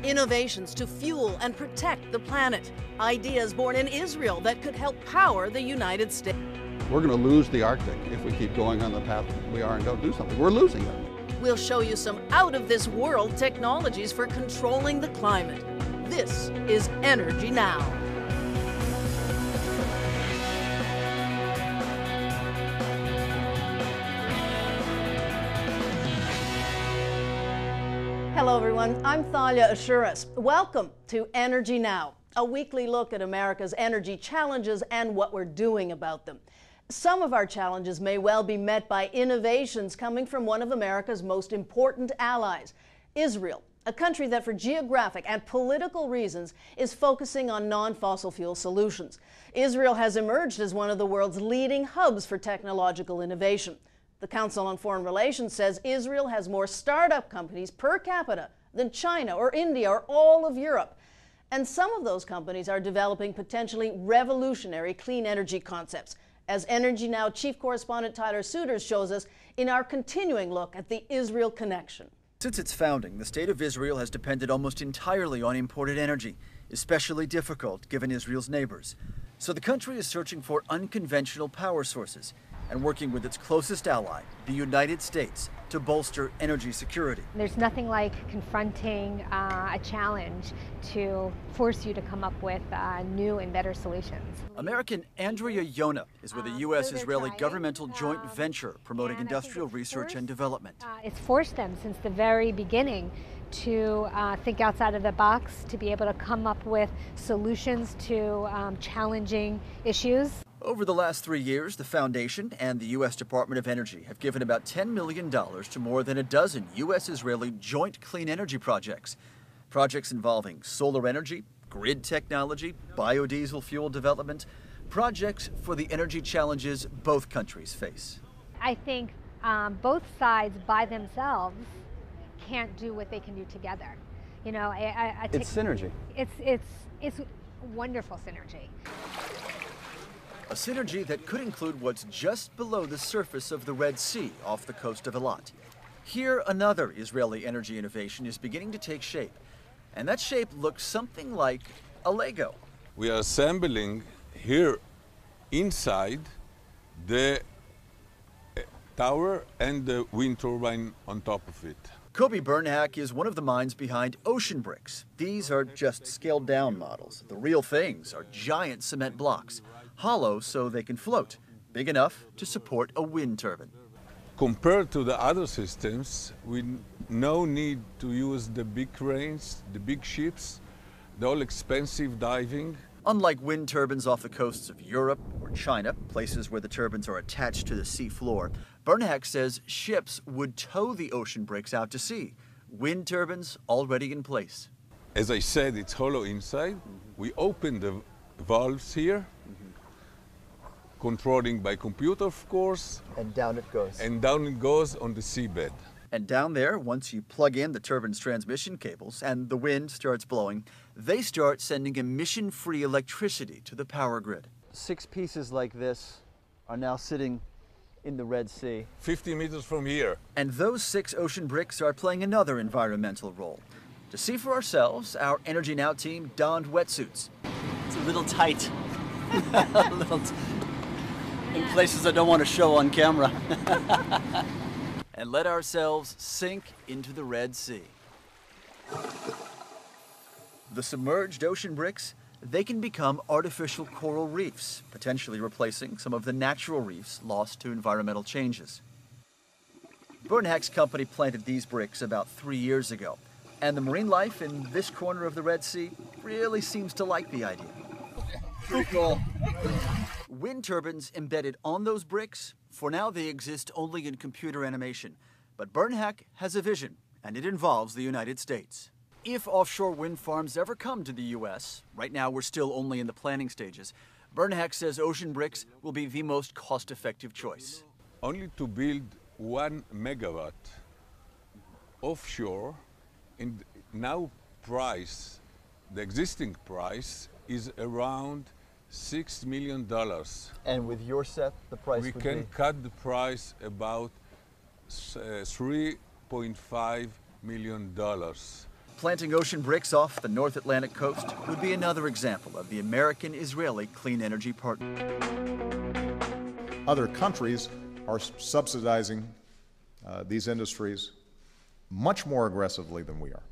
Innovations to fuel and protect the planet. Ideas born in Israel that could help power the United States. We're going to lose the Arctic if we keep going on the path we are and don't do something. We're losing it. We'll show you some out-of-this-world technologies for controlling the climate. This is Energy Now. Hello everyone, I'm Thalia Ashuris. Welcome to Energy Now, a weekly look at America's energy challenges and what we're doing about them. Some of our challenges may well be met by innovations coming from one of America's most important allies, Israel, a country that for geographic and political reasons is focusing on non-fossil fuel solutions. Israel has emerged as one of the world's leading hubs for technological innovation. The Council on Foreign Relations says Israel has more startup companies per capita than China or India or all of Europe. And some of those companies are developing potentially revolutionary clean energy concepts, as Energy Now Chief Correspondent Tyler Souters shows us in our continuing look at the Israel connection. Since its founding, the state of Israel has depended almost entirely on imported energy, especially difficult given Israel's neighbors. So the country is searching for unconventional power sources and working with its closest ally, the United States, to bolster energy security. There's nothing like confronting a challenge to force you to come up with new and better solutions. American Andrea Yona is with a U.S.-Israeli governmental joint venture promoting industrial research and development. It's forced them since the very beginning to think outside of the box, to be able to come up with solutions to challenging issues. Over the last 3 years, the Foundation and the U.S. Department of Energy have given about $10 million to more than a dozen U.S.-Israeli joint clean energy projects. Projects involving solar energy, grid technology, biodiesel fuel development, projects for the energy challenges both countries face. I think both sides by themselves can't do what they can do together. You know, it's synergy. It's wonderful synergy. A synergy that could include what's just below the surface of the Red Sea off the coast of Eilat. Here, another Israeli energy innovation is beginning to take shape. And that shape looks something like a Lego. We are assembling here inside the tower and the wind turbine on top of it. Kobi Bernhack is one of the minds behind Ocean Bricks. These are just scaled down models. The real things are giant cement blocks, hollow so they can float, big enough to support a wind turbine. Compared to the other systems, we no need to use the big cranes, the big ships, the all expensive diving. Unlike wind turbines off the coasts of Europe or China, places where the turbines are attached to the sea floor, Bernhack says ships would tow the Ocean Bricks out to sea. Wind turbines already in place. As I said, it's hollow inside. We open the valves here, controlling by computer, of course. And down it goes. And down it goes on the seabed. And down there, once you plug in the turbine's transmission cables and the wind starts blowing, they start sending emission-free electricity to the power grid. 6 pieces like this are now sitting in the Red Sea. 50 meters from here. And those 6 Ocean Bricks are playing another environmental role. To see for ourselves, our Energy Now team donned wetsuits. It's a little tight. In places I don't want to show on camera. And let ourselves sink into the Red Sea. The submerged Ocean Bricks, they can become artificial coral reefs, potentially replacing some of the natural reefs lost to environmental changes. Bernhack's company planted these bricks about 3 years ago, and the marine life in this corner of the Red Sea really seems to like the idea. Pretty cool. Wind turbines embedded on those bricks, for now they exist only in computer animation. But Bernhack has a vision, and it involves the United States. If offshore wind farms ever come to the U.S., right now we're still only in the planning stages, Bernhack says Ocean Bricks will be the most cost-effective choice. Only to build 1 megawatt offshore, and now price, the existing price is around $6 million. And with your set, the price we would can be? cut the price about $3.5 million. Planting ocean bricks off the North Atlantic coast would be another example of the American-Israeli clean energy partnership. Other countries are subsidizing these industries much more aggressively than we are.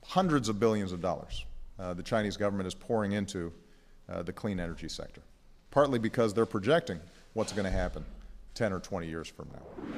Hundreds of billions of dollars the Chinese government is pouring into the clean energy sector, partly because they're projecting what's going to happen 10 or 20 years from now.